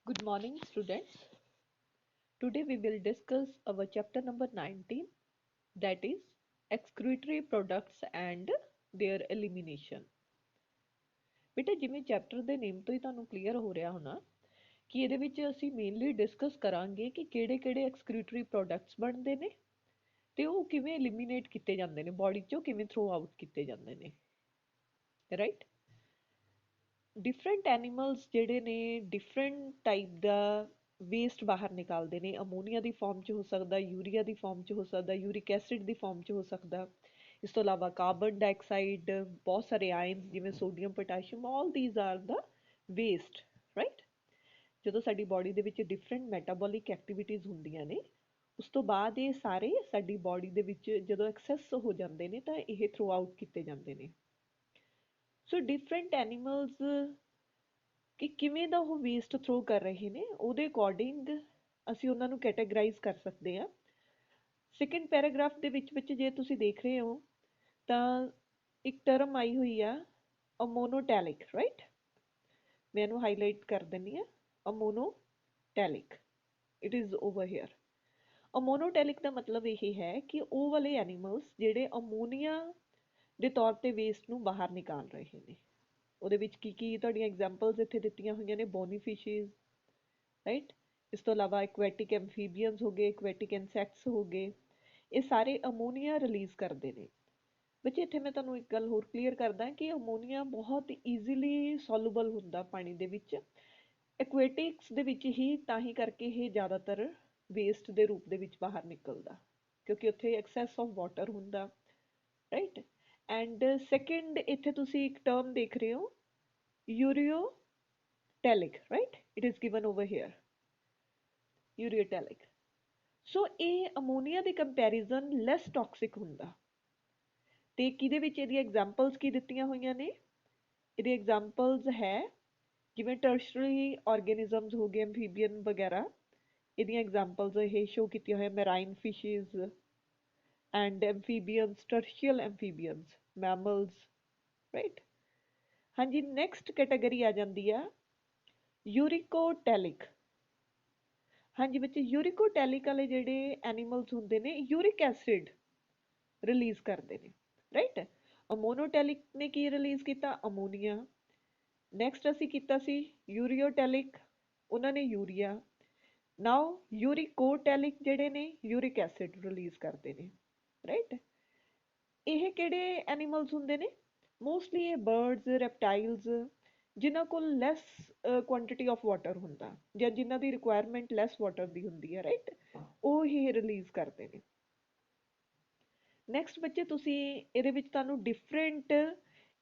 Good morning, students. Today we will discuss our chapter number 19, that is excretory products and their elimination. ਬੇਟਾ ਜਿਵੇਂ chapter ਦੇ ਨੇਮ ਤੋਂ ਹੀ ਤੁਹਾਨੂੰ clear ਹੋ ਰਿਹਾ ਹੋਣਾ ਕਿ ਇਹਦੇ ਵਿੱਚ ਅਸੀਂ ਮੇਨਲੀ ਡਿਸਕਸ ਕਰਾਂਗੇ ਕਿ ਕਿਹੜੇ-ਕਿਹੜੇ ਐਕਸਕ੍ਰੀਟਰੀ ਪ੍ਰੋਡਕਟਸ ਬਣਦੇ ਨੇ ਤੇ ਉਹ ਕਿਵੇਂ ਐਲੀਮੀਨੇਟ ਕੀਤੇ ਜਾਂਦੇ ਨੇ ਬਾਡੀ ਚੋਂ ਕਿਵੇਂ ਥਰੋ ਆਊਟ ਕੀਤੇ ਜਾਂਦੇ ਨੇ ਰਾਈਟ ਡਿਫਰੈਂਟ ਐਨੀਮਲਸ ਜਿਹੜੇ ਨੇ ਡਿਫਰੈਂਟ ਟਾਈਪ ਦਾ ਵੇਸਟ ਬਾਹਰ ਨਿਕਾਲਦੇ ਨੇ ਅਮੋਨੀਆ ਦੀ ਫਾਰਮ 'ਚ ਹੋ ਸਕਦਾ ਯੂਰੀਆ ਦੀ ਫਾਰਮ 'ਚ ਹੋ ਸਕਦਾ ਯੂਰਿਕ ਐਸਿਡ ਦੀ ਫਾਰਮ 'ਚ ਹੋ ਸਕਦਾ ਇਸ ਤੋਂ ਇਲਾਵਾ ਕਾਰਬਨ ਡਾਈਆਕਸਾਈਡ ਬਹੁਤ ਸਾਰੇ ਆਇਨਸ ਜਿਵੇਂ sodium potassium all these are the waste right ਜਦੋਂ ਸਾਡੀ ਬਾਡੀ ਦੇ ਵਿੱਚ ਡਿਫਰੈਂਟ ਮੈਟਾਬੋਲਿਕ ਐਕਟੀਵਿਟੀਜ਼ ਹੁੰਦੀਆਂ ਨੇ ਉਸ ਤੋਂ ਬਾਅਦ ਇਹ ਸਾਰੇ ਸਾਡੀ ਬਾਡੀ ਦੇ ਵਿੱਚ ਜਦੋਂ ਐਕਸੈਸ ਹੋ ਜਾਂਦੇ ਨੇ ਤਾਂ ਇਹ ਥਰੋ ਆਊਟ ਕੀਤੇ ਜਾਂਦੇ ਨੇ ਸੋ ਡਿਫਰੈਂਟ ਐਨੀਮਲਸ ਕਿ ਕਿਵੇਂ ਦਾ ਉਹ ਵੇਸਟ ਥਰੋ ਕਰ ਰਹੇ ਨੇ ਉਹਦੇ ਅਕੋਰਡਿੰਗ ਅਸੀਂ ਉਹਨਾਂ ਨੂੰ ਕੈਟਾਗਰਾਈਜ਼ ਕਰ ਸਕਦੇ ਹਾਂ ਸੈਕੰਡ ਪੈਰਾਗ੍ਰਾਫ ਦੇ ਵਿੱਚ ਜੇ ਤੁਸੀਂ ਦੇਖ ਰਹੇ ਹੋ ਤਾਂ ਇੱਕ ਟਰਮ ਆਈ ਹੋਈ ਆ ਅਮੋਨੋਟੈਲਿਕ ਰਾਈਟ ਮੈਂ ਇਹਨੂੰ ਹਾਈਲਾਈਟ ਕਰ ਦਿੰਦੀ ਹਾਂ ਅਮੋਨੋਟੈਲਿਕ ਇਟ ਇਜ਼ ਓਵਰ ਹੇਅਰ ਅਮੋਨੋਟੈਲਿਕ ਦਾ ਮਤਲਬ ਇਹ ਹੈ ਕਿ ਉਹ ਵਾਲੇ ਐਨੀਮਲਸ ਜਿਹੜੇ ਅਮੋਨੀਆ ਦੇ ਤੌਰ ਤੇ ਵੇਸਟ ਨੂੰ ਬਾਹਰ ਨਿਕਾਲ ਰਹੇ ਨੇ ਉਹਦੇ ਵਿੱਚ ਕੀ ਤੁਹਾਡੀਆਂ ਐਗਜ਼ਾਮਪਲਸ ਇੱਥੇ ਦਿੱਤੀਆਂ ਹੋਈਆਂ ਨੇ ਬੋਨੀ ਫਿਸ਼ਿਜ਼ ਰਾਈਟ ਇਸ ਤੋਂ ਇਲਾਵਾ ਐਕੁਐਟਿਕ ਐਮਫੀਬੀਅਨਸ ਹੋ ਗਏ ਐਕੁਐਟਿਕ ਇਨਸੈਕਟਸ ਹੋ ਗਏ ਇਹ ਸਾਰੇ ਅਮੋਨੀਆ ਰਿਲੀਜ਼ ਕਰਦੇ ਨੇ ਬੱਚੇ ਇੱਥੇ ਮੈਂ ਤੁਹਾਨੂੰ ਇੱਕ ਗੱਲ ਹੋਰ ਕਲੀਅਰ ਕਰਦਾ ਕਿ ਅਮੋਨੀਆ ਬਹੁਤ ਈਜ਼ੀਲੀ ਸੋਲੂਬਲ ਹੁੰਦਾ ਪਾਣੀ ਦੇ ਵਿੱਚ ਐਕੁਐਟਿਕਸ ਦੇ ਵਿੱਚ ਹੀ ਤਾਂ ਹੀ ਕਰਕੇ ਇਹ ਜ਼ਿਆਦਾਤਰ ਵੇਸਟ ਦੇ ਰੂਪ ਦੇ ਵਿੱਚ ਬਾਹਰ ਨਿਕਲਦਾ ਕਿਉਂਕਿ ਉੱਥੇ ਐਕਸੈਸ ਆਫ ਵਾਟਰ ਹੁੰਦਾ ਰਾਈਟ ਐਂਡ ਸੈਕਿੰਡ ਇੱਥੇ ਤੁਸੀਂ ਇੱਕ ਟਰਮ ਦੇਖ ਰਹੇ ਹੋ ureotelic right it is given over here ureotelic so ਇਹ ਅਮੋਨੀਆ ਦੇ ਕੰਪੈਰੀਜ਼ਨ ਲੈਸ ਟੌਕਸਿਕ ਹੁੰਦਾ ਤੇ ਕਿਹਦੇ ਵਿੱਚ ਇਹਦੀ ਐਗਜ਼ਾਮਪਲਸ ਕੀ ਦਿੱਤੀਆਂ ਹੋਈਆਂ ਨੇ ਇਹਦੀ ਐਗਜ਼ਾਮਪਲਸ ਹੈ ਜਿਵੇਂ ਟਰਸ਼ਰੀ ਆਰਗੇਨਿਜ਼ਮਸ ਹੋ ਗਏ ਐਮਫੀਬੀਅਨ ਵਗੈਰਾ ਇਹਦੀਆਂ ਐਗਜ਼ਾਮਪਲਸ ਇਹ ਸ਼ੋ ਕੀਤੀਆਂ ਹੋਈਆਂ ਮੈਰਾਈਨ ਫਿਸ਼ਿਜ਼ and amphibians, terrestrial amphibians, mammals, right? ਹਾਂਜੀ ਨੈਕਸਟ ਕੈਟਾਗਰੀ ਆ ਜਾਂਦੀ ਆ ਯੂਰਿਕੋਟੈਲਿਕ ਹਾਂਜੀ ਬੱਚੇ ਯੂਰਿਕੋਟੈਲਿਕ ਵਾਲੇ ਜਿਹੜੇ ਐਨੀਮਲਸ ਹੁੰਦੇ ਨੇ ਯੂਰਿਕ ਐਸਿਡ ਰਿਲੀਜ਼ ਕਰਦੇ ਨੇ ਰਾਈਟ ਅਮੋਨੋਟੈਲਿਕ ਨੇ ਕੀ ਰਿਲੀਜ਼ ਕੀਤਾ ਅਮੋਨੀਆ ਨੈਕਸਟ ਅਸੀਂ ਕੀਤਾ ਸੀ ਯੂਰੀਓਟੈਲਿਕ ਉਹਨਾਂ ਨੇ ਯੂਰੀਆ ਨਾਓ ਯੂਰਿਕੋਟੈਲਿਕ ਜਿਹੜੇ ਨੇ ਯੂਰਿਕ ਐਸਿਡ ਰਿਲੀਜ਼ ਕਰਦੇ ਨੇ ਰਾਈਟ ਇਹ ਕਿਹੜੇ ਐਨੀਮਲਸ ਹੁੰਦੇ ਨੇ ਮੋਸਟਲੀ ਇਹ ਬਰਡਸ ਰੈਪਟਾਈਲਸ ਜਿਨ੍ਹਾਂ ਕੋਲ ਲੈਸ ਕੁਆਂਟੀਟੀ ਆਫ ਵਾਟਰ ਹੁੰਦਾ ਜਾਂ ਜਿਨ੍ਹਾਂ ਦੀ ਰਿਕੁਆਇਰਮੈਂਟ ਲੈਸ ਵਾਟਰ ਦੀ ਹੁੰਦੀ ਹੈ ਰਾਈਟ ਉਹ ਇਹ ਰਿਲੀਜ਼ ਕਰਦੇ ਨੇ ਨੈਕਸਟ ਬੱਚੇ ਤੁਸੀਂ ਇਹਦੇ ਵਿੱਚ ਤੁਹਾਨੂੰ ਡਿਫਰੈਂਟ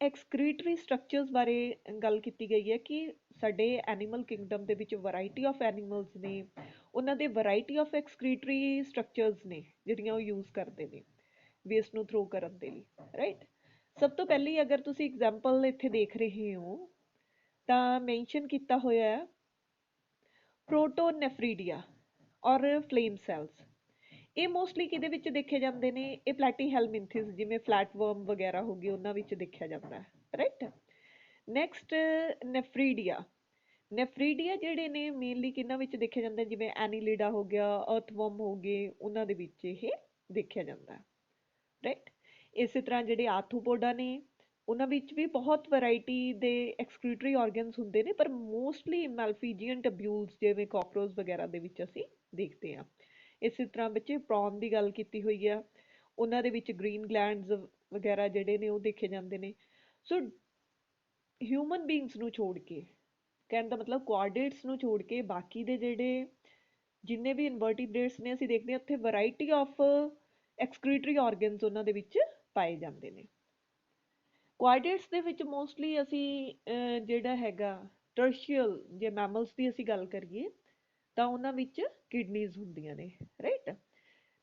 ਐਕਸਕ੍ਰੀਟਰੀ ਸਟਰਕਚਰਸ ਬਾਰੇ ਗੱਲ ਕੀਤੀ ਗਈ ਹੈ ਕਿ ਸਾਡੇ ਐਨੀਮਲ ਕਿੰਗਡਮ ਦੇ ਵਿੱਚ ਵੈਰਾਈਟੀ ਆਫ ਐਨੀਮਲਸ ਨੇ ਉਹਨਾਂ ਦੇ ਵੈਰਾਈਟੀ ਆਫ ਐਕਸਕ੍ਰੀਟਰੀ ਸਟਰਕਚਰਸ ਨੇ ਜਿਹੜੀਆਂ ਉਹ ਯੂਜ਼ ਕਰਦੇ ਨੇ ਵੇਸਟ ਨੂੰ ਥਰੋ ਕਰਨ ਦੇ ਲਈ ਰਾਈਟ ਸਭ ਤੋਂ ਪਹਿਲੀ ਅਗਰ ਤੁਸੀਂ ਐਗਜ਼ਾਮਪਲ ਇੱਥੇ ਦੇਖ ਰਹੇ ਹੋ ਤਾਂ ਮੈਂਸ਼ਨ ਕੀਤਾ ਹੋਇਆ ਹੈ ਪ੍ਰੋਟੋਨੈਫਰੀਡੀਆ ਔਰ ਫਲੇਮ ਸੈਲਸ ਇਹ ਮੋਸਟਲੀ ਕਿਹਦੇ ਵਿੱਚ ਦੇਖੇ ਜਾਂਦੇ ਨੇ ਇਹ ਪਲੈਟੀਹੈਲਮਿੰਥਿਸ ਜਿਵੇਂ ਫਲੈਟਵਰਮ ਵਗੈਰਾ ਹੋ ਗਏ ਉਹਨਾਂ ਵਿੱਚ ਦੇਖਿਆ ਜਾਂਦਾ ਹੈ ਰਾਈਟ ਨੈਕਸਟ ਨੈਫਰੀਡੀਆ ਨੈਫਰੀਡੀਆ ਜਿਹੜੇ ਨੇ ਮੇਨਲੀ ਕਿਹਨਾਂ ਵਿੱਚ ਦੇਖਿਆ ਜਾਂਦਾ ਜਿਵੇਂ ਐਨੀਲੀਡਾ ਹੋ ਗਿਆ ਅਰਥਵਰਮ ਹੋ ਗਏ ਉਹਨਾਂ ਦੇ ਵਿੱਚ ਇਹ ਦੇਖਿਆ ਜਾਂਦਾ ਰਾਈਟ ਇਸੇ ਤਰ੍ਹਾਂ ਜਿਹੜੇ ਆਰਥੋਪੋਡਾ ਨੇ ਉਹਨਾਂ ਵਿੱਚ ਵੀ ਬਹੁਤ ਵੈਰਾਈਟੀ ਦੇ ਐਕਸਕ੍ਰੀਟਰੀ ਆਰਗਨਸ ਹੁੰਦੇ ਨੇ ਪਰ ਮੋਸਟਲੀ ਮੈਲਫੀਜੀਅਨ ਟਬਿਊਲਸ ਜਿਵੇਂ ਕਾਕਰੋਚ ਵਗੈਰਾ ਦੇ ਵਿੱਚ ਅਸੀਂ ਦੇਖਦੇ ਹਾਂ ਇਸੇ ਤਰ੍ਹਾਂ ਬੱਚੇ ਪ੍ਰੌਨ ਦੀ ਗੱਲ ਕੀਤੀ ਹੋਈ ਆ ਉਹਨਾਂ ਦੇ ਵਿੱਚ ਗ੍ਰੀਨ ਗਲੈਂਡਸ ਵਗੈਰਾ ਜਿਹੜੇ ਨੇ ਉਹ ਦੇਖੇ ਜਾਂਦੇ ਨੇ ਸੋ ਹਿਊਮਨ ਬੀਇੰਗਸ ਨੂੰ ਛੋੜ ਕੇ ਕਹਿਣ ਦਾ ਮਤਲਬ ਕੁਆਡਰੇਟਸ ਨੂੰ ਛੋੜ ਕੇ ਬਾਕੀ ਦੇ ਜਿਹੜੇ ਜਿੰਨੇ ਵੀ ਇਨਵਰਟੀਬ੍ਰੇਟਸ ਨੇ ਅਸੀਂ ਦੇਖਦੇ ਹਾਂ ਉੱਥੇ ਵੈਰਾਈਟੀ ਆਫ ਐਕਸਕ੍ਰੀਟਰੀ ਆਰਗਨਸ ਉਹਨਾਂ ਦੇ ਵਿੱਚ ਪਾਏ ਜਾਂਦੇ ਨੇ ਕੁਆਡਰੇਟਸ ਦੇ ਵਿੱਚ ਮੋਸਟਲੀ ਅਸੀਂ ਜਿਹੜਾ ਹੈਗਾ ਟਰਸ਼ੀਅਲ ਜੇ ਮੈਮਲਸ ਦੀ ਅਸੀਂ ਗੱਲ ਕਰੀਏ ਤਾਂ ਉਹਨਾਂ ਵਿੱਚ ਕਿਡਨੀਜ਼ ਹੁੰਦੀਆਂ ਨੇ ਰਾਈਟ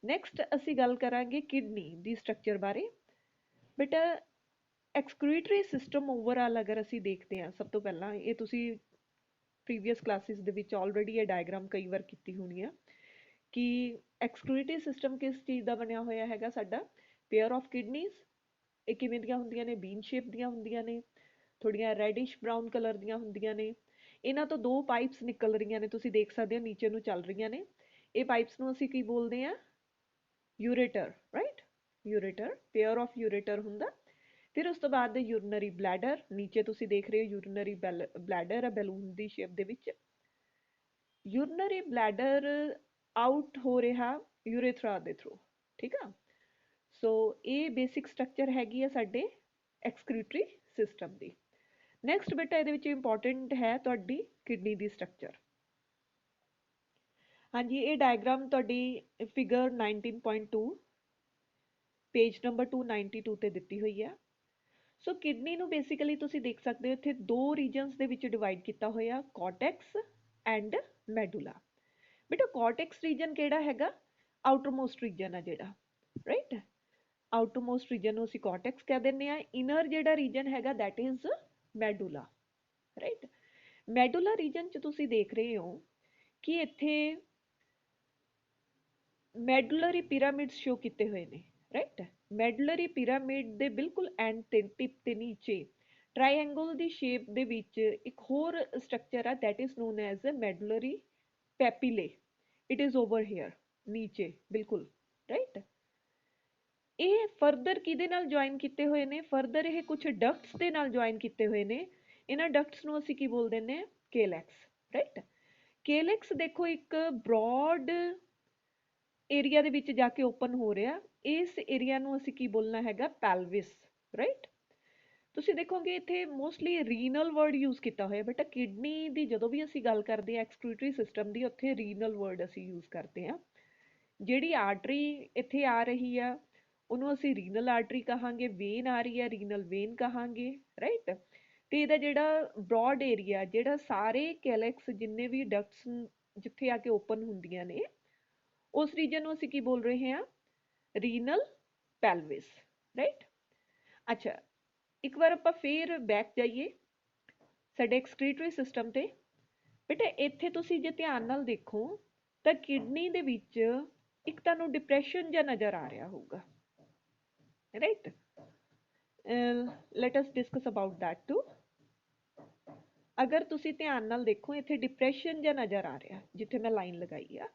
ਨੈਕਸਟ ਅਸੀਂ ਗੱਲ ਕਰਾਂਗੇ ਕਿਡਨੀ ਦੀ ਸਟਰਕਚਰ ਬਾਰੇ ਬੇਟਾ ਐਕਸਕ੍ਰੀਟਰੀ ਸਿਸਟਮ ਓਵਰਆਲ ਅਗਰ ਅਸੀਂ ਦੇਖਦੇ ਹਾਂ ਸਭ ਤੋਂ ਪਹਿਲਾਂ ਇਹ ਤੁਸੀਂ ਪ੍ਰੀਵੀਅਸ ਕਲਾਸਿਸ ਦੇ ਵਿੱਚ ਆਲਰੇਡੀ ਇਹ ਡਾਇਗਰਾਮ ਕਈ ਵਾਰ ਕੀਤੀ ਹੋਣੀ ਆ ਕਿ ਐਕਸਕ੍ਰੀਟਰੀ ਸਿਸਟਮ ਕਿਸ ਚੀਜ਼ ਦਾ ਬਣਿਆ ਹੋਇਆ ਹੈਗਾ ਸਾਡਾ ਪੇਅਰ ਆਫ ਕਿਡਨੀਜ਼ ਇਹ ਕਿਵੇਂ ਦੀਆਂ ਹੁੰਦੀਆਂ ਨੇ ਬੀਨ ਸ਼ੇਪ ਦੀਆਂ ਹੁੰਦੀਆਂ ਨੇ ਥੋੜ੍ਹੀਆਂ ਰੈਡਿਸ਼ ਬਰਾਊਨ ਕਲਰ ਦੀਆਂ ਹੁੰਦੀਆਂ ਨੇ ਇਹਨਾਂ ਤੋਂ ਦੋ ਪਾਈਪਸ ਨਿਕਲ ਰਹੀਆਂ ਨੇ, ਤੁਸੀਂ ਦੇਖ ਸਕਦੇ ਹੋ ਨੀਚੇ ਨੂੰ ਚੱਲ ਰਹੀਆਂ ਨੇ। ਇਹ ਪਾਈਪਸ ਨੂੰ ਅਸੀਂ ਕੀ ਬੋਲਦੇ ਹਾਂ? ਯੂਰੇਟਰ, ਰਾਈਟ? ਯੂਰੇਟਰ, ਪੇਅਰ ਆਫ ਯੂਰੇਟਰ ਹੁੰਦਾ। ਫਿਰ ਉਸ ਤੋਂ ਬਾਅਦ ਯੂਰੀਨਰੀ ਬਲੈਡਰ, ਨੀਚੇ ਤੁਸੀਂ ਦੇਖ ਰਹੇ ਹੋ ਯੂਰੀਨਰੀ ਬਲੈਡਰ ਹੈ ਬੈਲੂਨ ਦੀ ਸ਼ੇਪ ਦੇ ਵਿੱਚ। ਯੂਰੀਨਰੀ ਬਲੈਡਰ ਆਊਟ ਹੋ ਰਿਹਾ ਯੂਰੇਥਰਾ ਦੇ ਥਰੂ, ਠੀਕ ਆ। ਸੋ ਇਹ ਬੇਸਿਕ ਸਟਰਕਚਰ ਹੈਗੀ ਆ ਸਾਡੇ ਐਕਸਕ੍ਰੀਟਰੀ ਸਿਸਟਮ ਦੀ। ਨੈਕਸਟ ਬੇਟਾ ਇਹਦੇ ਵਿੱਚ ਇੰਪੋਰਟੈਂਟ ਹੈ ਤੁਹਾਡੀ ਕਿਡਨੀ ਦੀ ਸਟਰਕਚਰ। ਹਾਂਜੀ, ਇਹ ਡਾਇਗਰਾਮ ਤੁਹਾਡੀ ਫਿਗਰ 19.2 ਪੇਜ ਨੰਬਰ 292 ਤੇ ਦਿੱਤੀ ਹੋਈ ਹੈ। ਸੋ ਕਿਡਨੀ ਨੂੰ ਬੇਸਿਕਲੀ ਤੁਸੀਂ ਦੇਖ ਸਕਦੇ ਹੋ ਇੱਥੇ ਦੋ ਰੀਜਨਸ ਦੇ ਵਿੱਚ ਡਿਵਾਈਡ ਕੀਤਾ ਹੋਇਆ, ਕੋਰਟੈਕਸ ਐਂਡ ਮੈਡੂਲਾ। ਬੇਟਾ ਕੋਰਟੈਕਸ ਰੀਜਨ ਕਿਹੜਾ ਹੈਗਾ? ਆਊਟਰਮੋਸਟ ਰੀਜਨ ਆ ਜਿਹੜਾ, ਰਾਈਟ? ਆਊਟਰਮੋਸਟ ਰੀਜਨ ਨੂੰ ਅਸੀਂ ਕੋਰਟੈਕਸ ਕਹਿ ਦਿੰਦੇ ਆ। ਇਨਰ ਜਿਹੜਾ ਰੀਜਨ ਹੈਗਾ that is medulla, right? Medulla reason 'ਚ ਤੁਸੀਂ ਦੇਖ ਰਹੇ ਹੋ ਕਿ ਇੱਥੇ ਮੈਡੂਲਰੀ ਪਿਰਾਮਿਡਸ ਸ਼ੋ ਕੀਤੇ ਹੋਏ ਨੇ, ਰਾਈਟ? ਮੈਡੂਲਰੀ ਪਿਰਾਮਿਡ ਦੇ ਬਿਲਕੁਲ ਐਂਡ ਤੇ ਟਿਪ ਤੇ ਨੀਚੇ ਟ੍ਰਾਇੰਗਲ ਦੀ ਸ਼ੇਪ ਦੇ ਵਿੱਚ ਇੱਕ ਹੋਰ ਸਟਰਕਚਰ ਆ that is known as medullary papillae. It is over here, ਨੀਚੇ ਬਿਲਕੁਲ, ਰਾਈਟ? ਇਹ ਫਰਦਰ ਕਿਹਦੇ ਨਾਲ ਜੁਆਇਨ ਕੀਤੇ ਹੋਏ ਨੇ? ਫਰਦਰ ਇਹ ਕੁਝ ਡਕਟਸ ਦੇ ਨਾਲ ਜੁਆਇਨ ਕੀਤੇ ਹੋਏ ਨੇ। ਇਹਨਾਂ ਡਕਟਸ ਨੂੰ ਅਸੀਂ ਕੀ ਬੋਲ ਦਿੰਦੇ ਹਾਂ? ਕੇਲੈਕਸ, ਰਾਈਟ? ਕੇਲੈਕਸ ਦੇਖੋ ਇੱਕ ਬ੍ਰੌਡ ਏਰੀਆ ਦੇ ਵਿੱਚ ਜਾ ਕੇ ਓਪਨ ਹੋ ਰਿਹਾ। ਇਸ ਏਰੀਆ ਨੂੰ ਅਸੀਂ ਕੀ ਬੋਲਣਾ ਹੈਗਾ? ਪੈਲਵਿਸ, ਰਾਈਟ? ਤੁਸੀਂ ਦੇਖੋਗੇ ਇੱਥੇ ਮੋਸਟਲੀ ਰੀਨਲ ਵਰਡ ਯੂਜ਼ ਕੀਤਾ ਹੋਇਆ। ਬੇਟਾ ਕਿਡਨੀ ਦੀ ਜਦੋਂ ਵੀ ਅਸੀਂ ਗੱਲ ਕਰਦੇ ਹਾਂ ਐਕਸਕ੍ਰੀਟਰੀ ਸਿਸਟਮ ਦੀ, ਉੱਥੇ ਰੀਨਲ ਵਰਡ ਅਸੀਂ ਯੂਜ਼ ਕਰਦੇ ਹਾਂ। ਜਿਹੜੀ ਆਰਟਰੀ ਇੱਥੇ ਆ ਰਹੀ ਆ ਉਹਨੂੰ ਅਸੀਂ ਰੀਨਲ ਆਰਟਰੀ ਕਹਾਂਗੇ, ਵੇਨ ਆ ਰਹੀ ਹੈ ਰੀਨਲ ਵੇਨ ਕਹਾਂਗੇ, ਰਾਈਟ? ਤੇ ਇਹਦਾ ਜਿਹੜਾ ਬ੍ਰੌਡ ਏਰੀਆ, ਜਿਹੜਾ ਸਾਰੇ ਕੈਲੈਕਸ ਜਿੰਨੇ ਵੀ ਡਕਟਸ ਜਿੱਥੇ ਆ ਕੇ ਓਪਨ ਹੁੰਦੀਆਂ ਨੇ, ਉਸ ਰੀਜਨ ਨੂੰ ਅਸੀਂ ਕੀ ਬੋਲ ਰਹੇ ਹਾਂ? Renal pelvis, right? ਅੱਛਾ, ਇੱਕ ਵਾਰ ਆਪਾਂ ਫੇਰ ਬੈਕ ਜਾਈਏ ਸਾਡੇ ਐਕਸਕ੍ਰੀਟਰੀ ਸਿਸਟਮ ਤੇ। ਬੇਟਾ ਇੱਥੇ ਤੁਸੀਂ ਜੇ ਧਿਆਨ ਨਾਲ ਦੇਖੋ ਤਾਂ ਕਿਡਨੀ ਦੇ ਵਿੱਚ ਇੱਕ ਤੁਹਾਨੂੰ ਡਿਪਰੈਸ਼ਨ ਜਿਹਾ ਨਜ਼ਰ ਆ ਰਿਹਾ ਹੋਊਗਾ, right? Let us discuss about that too. ਅਗਰ ਤੁਸੀਂ ਧਿਆਨ ਨਾਲ ਦੇਖੋ ਇੱਥੇ ਡਿਪਰੈਸ਼ਨ ਜਿਹਾ ਨਜ਼ਰ ਆ ਰਿਹਾ, ਜਿੱਥੇ ਮੈਂ ਲਾਈਨ ਲਗਾਈ ਆ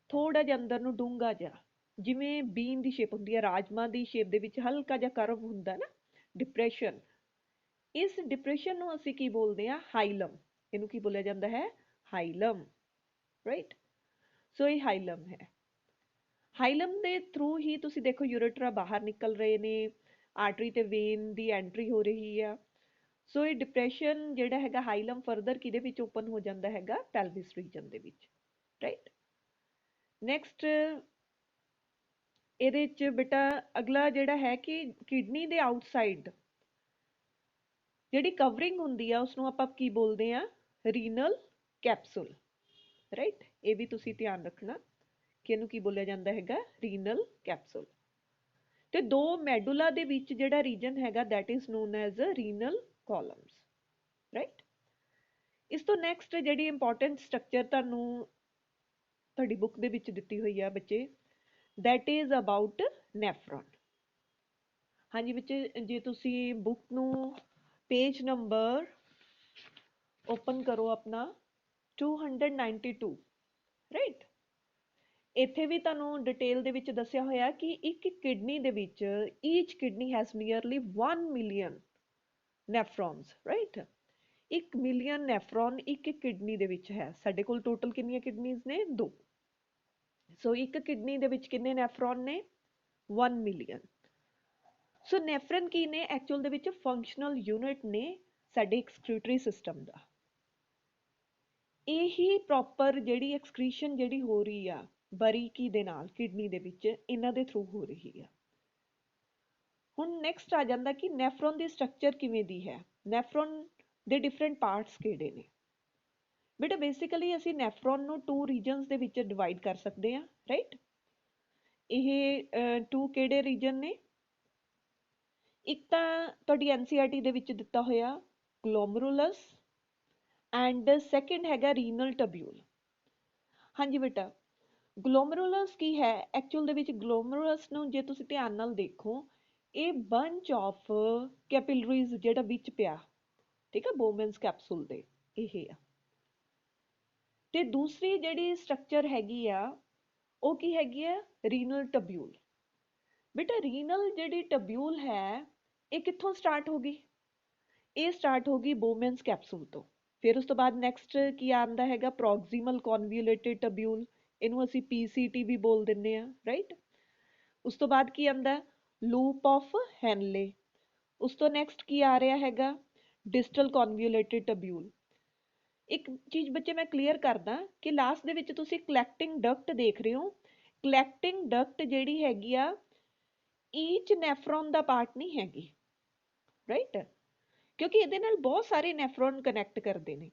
ਥੋੜਾ ਜਿਹਾ ਅੰਦਰ ਨੂੰ ਡੂੰਘਾ ਜਿਹਾ, ਜਿਵੇਂ ਬੀਨ ਦੀ ਸ਼ੇਪ ਹੁੰਦੀ ਹੈ, ਰਾਜਮਾ ਦੀ ਸ਼ੇਪ ਦੇ ਵਿੱਚ ਹਲਕਾ ਜਿਹਾ ਕਰਵ ਹੁੰਦਾ ਨਾ, ਡਿਪਰੈਸ਼ਨ। ਇਸ ਡਿਪਰੈਸ਼ਨ ਨੂੰ ਅਸੀਂ ਕੀ ਬੋਲਦੇ ਹਾਂ? ਹਾਈਲਮ। ਇਹਨੂੰ ਕੀ ਬੋਲਿਆ ਜਾਂਦਾ ਹੈ? ਹਾਈਲਮ, ਰਾਈਟ? ਸੋ ਇਹ ਹਾਈਲਮ ਹੈ। ਹਾਈਲਮ ਦੇ ਥਰੂ ਹੀ ਤੁਸੀਂ ਦੇਖੋ ਯੂਰੇਟਰਾ ਬਾਹਰ ਨਿਕਲ ਰਹੇ ਨੇ, ਆਰਟਰੀ ਤੇ ਵੇਨ ਦੀ ਐਂਟਰੀ ਹੋ ਰਹੀ ਆ। ਸੋ ਇਹ ਡਿਪਰੈਸ਼ਨ ਜਿਹੜਾ ਹੈਗਾ ਹਾਈਲਮ ਫਰਦਰ ਕਿਹਦੇ ਵਿੱਚ ਓਪਨ ਹੋ ਜਾਂਦਾ ਹੈਗਾ? ਪੈਲਵਿਸ ਰੀਜਨ ਦੇ ਵਿੱਚ, ਰਾਈਟ? ਨੈਕਸਟ ਇਹਦੇ 'ਚ ਬੇਟਾ ਅਗਲਾ ਜਿਹੜਾ ਹੈ ਕਿ ਕਿਡਨੀ ਦੇ ਆਊਟਸਾਈਡ ਜਿਹੜੀ ਕਵਰਿੰਗ ਹੁੰਦੀ ਆ ਉਸਨੂੰ ਆਪਾਂ ਕੀ ਬੋਲਦੇ ਆ? Renal capsule, right? ਇਹ ਵੀ ਤੁਸੀਂ ਧਿਆਨ ਰੱਖਣਾ ਕਿ ਇਹਨੂੰ ਕੀ ਬੋਲਿਆ ਜਾਂਦਾ ਹੈਗਾ? Renal capsule. ਤੇ ਦੋ ਮੈਡੂਲਾ ਦੇ ਵਿੱਚ ਜਿਹੜਾ ਰੀਜਨ ਹੈਗਾ that is known as renal columns, right? ਇਸ ਤੋਂ ਨੈਕਸਟ ਜਿਹੜੀ ਇੰਪੋਰਟੈਂਟ ਸਟਰਕਚਰ ਤੁਹਾਨੂੰ ਤੁਹਾਡੀ ਬੁੱਕ ਦੇ ਵਿੱਚ ਦਿੱਤੀ ਹੋਈ ਆ ਬੱਚੇ, ਦੈਟ ਇਜ਼ ਅਬਾਊਟ ਨੈਫਰੋਨ। ਹਾਂਜੀ ਬੱਚੇ, ਜੇ ਤੁਸੀਂ ਬੁੱਕ ਨੂੰ ਪੇਜ ਨੰਬਰ ਓਪਨ ਕਰੋ ਆਪਣਾ 292, ਰਾਈਟ? ਇੱਥੇ ਵੀ ਤੁਹਾਨੂੰ ਡਿਟੇਲ ਦੇ ਵਿੱਚ ਦੱਸਿਆ ਹੋਇਆ ਕਿ ਇੱਕ ਕਿਡਨੀ ਦੇ ਵਿੱਚ each kidney has nearly 1 million nephrons, right? 1 million nephron ਇੱਕ ਕਿਡਨੀ ਦੇ ਵਿੱਚ ਹੈ। ਸਾਡੇ ਕੋਲ ਟੋਟਲ ਕਿੰਨੀਆਂ ਕਿਡਨੀਜ਼ ਨੇ? 2। ਸੋ ਇੱਕ ਕਿਡਨੀ ਦੇ ਵਿੱਚ ਕਿੰਨੇ ਨੈਫਰੋਨ ਨੇ? 1 ਮਿਲੀਅਨ। ਸੋ ਨੈਫਰਨ ਕੀ ਨੇ? ਐਕਚੁਅਲ ਦੇ ਵਿੱਚ ਫੰਕਸ਼ਨਲ ਯੂਨਿਟ ਨੇ ਸਾਡੇ ਐਕਸਕ੍ਰੀਟਰੀ ਸਿਸਟਮ ਦਾ। ਇਹੀ ਪ੍ਰੋਪਰ ਜਿਹੜੀ ਐਕਸਕ੍ਰੀਸ਼ਨ ਜਿਹੜੀ ਹੋ ਰਹੀ ਆ ਬਾਰੀਕੀ ਦੇ ਨਾਲ ਕਿਡਨੀ ਦੇ ਵਿੱਚ, ਇਹਨਾਂ ਦੇ ਥਰੂ ਹੋ ਰਹੀ ਆ। ਹੁਣ ਨੈਕਸਟ ਆ ਜਾਂਦਾ ਕਿ ਨੈਫਰੋਨ ਦੀ ਸਟਰਕਚਰ ਕਿਵੇਂ ਦੀ ਹੈ, ਨੈਫਰੋਨ ਦੇ ਡਿਫਰੈਂਟ ਪਾਰਟਸ ਕਿਹੜੇ ਨੇ। ਬੇਟਾ ਬੇਸਿਕਲੀ ਅਸੀਂ ਨੈਫਰੋਨ ਨੂੰ 2 ਰੀਜਨਸ ਦੇ ਵਿੱਚ ਡਿਵਾਈਡ ਕਰ ਸਕਦੇ ਹਾਂ, ਰਾਈਟ? ਇਹ 2 ਕਿਹੜੇ ਰੀਜਨ ਨੇ? ਇੱਕ ਤਾਂ ਤੁਹਾਡੀ NCERT ਦੇ ਵਿੱਚ ਦਿੱਤਾ ਹੋਇਆ ਗਲੋਮਰੁਲਸ ਐਂਡ ਸੈਕਿੰਡ ਹੈਗਾ ਰੀਨਲ ਟਬਿਊਲ। ਹਾਂਜੀ ਬੇਟਾ, ਗਲੋਮਰੁਲਸ ਕੀ ਹੈ? ਐਕਚੁਅਲ ਦੇ ਵਿੱਚ ਗਲੋਮਰੁਲਸ ਨੂੰ ਜੇ ਤੁਸੀਂ ਧਿਆਨ ਨਾਲ ਦੇਖੋ, ਇਹ ਬੰਚ ਆਫ ਕੈਪਿਲਰੀਜ਼ ਜਿਹੜਾ ਵਿੱਚ ਪਿਆ, ਠੀਕ ਹੈ, ਬੋਮਨਸ ਕੈਪਸੂਲ ਦੇ, ਇਹ ਆ। ਤੇ ਦੂਸਰੀ ਜਿਹੜੀ ਸਟਰਕਚਰ ਹੈਗੀ ਆ ਉਹ ਕੀ ਹੈਗੀ ਆ, ਰੀਨਲ ਟਬਿਊਲ। ਬੇਟਾ ਰੀਨਲ ਜਿਹੜੀ ਟਬਿਊਲ ਹੈ ਇਹ ਕਿੱਥੋਂ ਸਟਾਰਟ ਹੋ ਗਈ, ਇਹ ਸਟਾਰਟ ਹੋ ਗਈ ਬੋਮੈਨਸ ਕੈਪਸੂਲ ਤੋਂ। ਫਿਰ ਉਸ ਤੋਂ ਬਾਅਦ ਨੈਕਸਟ ਕੀ ਆਉਂਦਾ ਹੈਗਾ, ਪ੍ਰੋਕਸੀਮਲ ਕਨਵੋਲੂਟੇਡ ਟਬਿਊਲ, ਇਹਨੂੰ ਅਸੀਂ ਪੀਸੀਟੀ ਵੀ ਬੋਲ ਦਿੰਦੇ ਆ, ਰਾਈਟ। ਉਸ ਤੋਂ ਬਾਅਦ ਕੀ ਆਉਂਦਾ, ਲੂਪ ਆਫ ਹੈਨਲੇ। ਉਸ ਤੋਂ ਨੈਕਸਟ ਕੀ ਆ ਰਿਹਾ ਹੈਗਾ, ਡਿਸਟਲ ਕਨਵੋਲੂਟੇਡ ਟਬਿਊਲ। ਇੱਕ ਚੀਜ਼ ਬੱਚੇ ਮੈਂ ਕਲੀਅਰ ਕਰਦਾ ਕਿ ਲਾਸਟ ਦੇ ਵਿੱਚ ਤੁਸੀਂ ਕਲੈਕਟਿੰਗ ਡਕਟ ਦੇਖ ਰਹੇ ਹੋ। ਕਲੈਕਟਿੰਗ ਡਕਟ ਜਿਹੜੀ ਹੈਗੀ ਆ ਈਚ ਨੈਫਰੋਨ ਦਾ ਪਾਰਟ ਨਹੀਂ ਹੈਗੀ, ਰਾਈਟ, ਕਿਉਂਕਿ ਇਹਦੇ ਨਾਲ ਬਹੁਤ ਸਾਰੇ ਨੈਫਰੋਨ ਕਨੈਕਟ ਕਰਦੇ ਨੇ।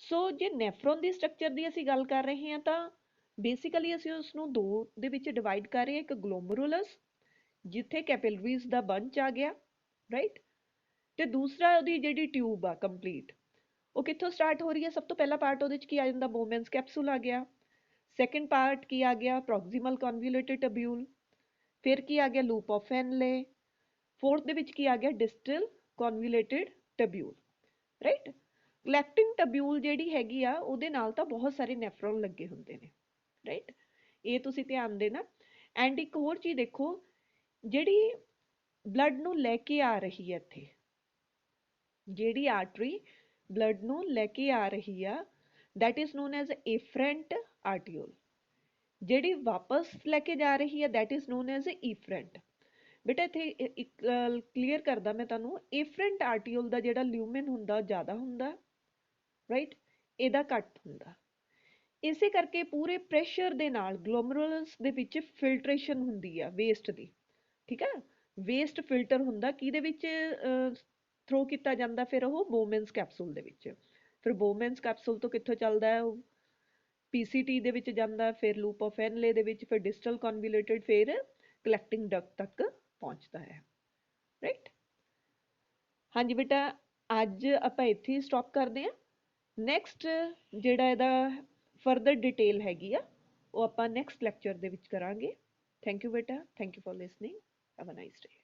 ਸੋ ਜੇ ਨੈਫਰੋਨ ਦੀ ਸਟਰਕਚਰ ਦੀ ਅਸੀਂ ਗੱਲ ਕਰ ਰਹੇ ਹਾਂ ਤਾਂ ਬੇਸਿਕਲੀ ਅਸੀਂ ਉਸ ਨੂੰ ਦੋ ਦੇ ਵਿੱਚ ਡਿਵਾਈਡ ਕਰ ਰਹੇ ਹਾਂ, ਇੱਕ ਗਲੋਮਰੂਲਸ ਜਿੱਥੇ ਕੈਪਿਲਰੀਜ਼ ਦਾ ਬੰਚ ਆ ਗਿਆ, ਰਾਈਟ, ਤੇ ਦੂਸਰਾ ਉਹਦੀ ਜਿਹੜੀ ਟਿਊਬ ਆ ਕੰਪਲੀਟ, ਉਹ ਕਿੱਥੋਂ ਸਟਾਰਟ ਹੋ ਰਹੀ ਹੈ। ਸਭ ਤੋਂ ਪਹਿਲਾ ਪਾਰਟ ਉਹਦੇ 'ਚ ਕੀ ਆ ਜਾਂਦਾ, ਬੋਮੈਨਸ ਕੈਪਸੂਲ ਆ ਗਿਆ। ਸੈਕਿੰਡ ਪਾਰਟ ਕੀ ਆ ਗਿਆ, ਪ੍ਰੋਕਸੀਮਲ ਕਨਵੋਲੂਟੇਡ ਟਬਿਊਲ। ਫਿਰ ਕੀ ਆ ਗਿਆ, ਲੂਪ ਆਫ ਹੈਨਲੇ। ਫੋਰਥ ਦੇ ਵਿੱਚ ਕੀ ਆ ਗਿਆ, ਡਿਸਟਲ ਕਨਵੋਲੂਟੇਡ ਟਬਿਊਲ, ਰਾਈਟ। ਕਲੈਕਟਿੰਗ ਟਬਿਊਲ ਜਿਹੜੀ ਹੈਗੀ ਆ ਉਹਦੇ ਨਾਲ ਤਾਂ ਬਹੁਤ ਸਾਰੇ ਨੈਫਰੋਨ ਲੱਗੇ ਹੁੰਦੇ ਨੇ, ਰਾਈਟ, ਇਹ ਤੁਸੀਂ ਧਿਆਨ ਦੇਣਾ। ਐਂਡ ਇੱਕ ਹੋਰ ਚੀਜ਼ ਦੇਖੋ, ਜਿਹੜੀ ਬਲੱਡ ਨੂੰ ਲੈ ਕੇ ਆ ਰਹੀ ਹੈ ਇੱਥੇ, ਜਿਹੜੀ ਆਰਟਰੀ ਬਲੱਡ ਨੂੰ ਲੈ ਕੇ ਆ ਰਹੀ ਆ, that is known as efferent arteriole। ਜਿਹੜੀ ਵਾਪਸ ਲੈ ਕੇ ਜਾ ਰਹੀ ਹੈ that is known as efferent। ਬੇਟਾ ਇੱਥੇ ਇੱਕ ਕਲੀਅਰ ਕਰਦਾ ਮੈਂ ਤੁਹਾਨੂੰ, efferent arteriole ਦਾ ਜਿਹੜਾ ਲਿਊਮਨ ਹੁੰਦਾ ਜ਼ਿਆਦਾ ਹੁੰਦਾ, ਰਾਈਟ, ਇਹਦਾ ਘੱਟ ਹੁੰਦਾ। ਇਸੇ ਕਰਕੇ ਪੂਰੇ ਪ੍ਰੈਸ਼ਰ ਦੇ ਨਾਲ ਗਲੋਮਰੂਲਸ ਦੇ ਵਿੱਚ ਫਿਲਟਰੇਸ਼ਨ ਹੁੰਦੀ ਆ ਵੇਸਟ ਦੀ, ਠੀਕ ਆ। ਵੇਸਟ ਫਿਲਟਰ ਹੁੰਦਾ ਕਿਹਦੇ ਵਿੱਚ ਥਰੋ ਕੀਤਾ ਜਾਂਦਾ, ਫਿਰ ਉਹ ਬੋਮੈਨਸ ਕੈਪਸੂਲ ਦੇ ਵਿੱਚ। ਫਿਰ ਬੋਮੈਨਸ ਕੈਪਸੂਲ ਤੋਂ ਕਿੱਥੋਂ ਚੱਲਦਾ ਹੈ ਉਹ ਪੀਸੀਟੀ ਦੇ ਵਿੱਚ ਜਾਂਦਾ, ਫਿਰ ਲੂਪ ਆਫ ਹੈਨਲੇ ਦੇ ਵਿੱਚ, ਫਿਰ ਡਿਸਟਲ ਕਨਵੋਲੂਟੇਡ, ਫਿਰ ਕਲੈਕਟਿੰਗ ਡਕਟ ਤੱਕ ਪਹੁੰਚਦਾ ਹੈ, ਰਾਈਟ। ਹਾਂਜੀ ਬੇਟਾ, ਅੱਜ ਆਪਾਂ ਇੱਥੇ ਹੀ ਸਟਾਪ ਕਰਦੇ ਹਾਂ। ਨੈਕਸਟ ਜਿਹੜਾ ਇਹਦਾ ਫਰਦਰ ਡਿਟੇਲ ਹੈਗੀ ਆ ਉਹ ਆਪਾਂ ਨੈਕਸਟ ਲੈਕਚਰ ਦੇ ਵਿੱਚ ਕਰਾਂਗੇ। ਥੈਂਕ ਯੂ ਬੇਟਾ, thank you for listening, have a nice day.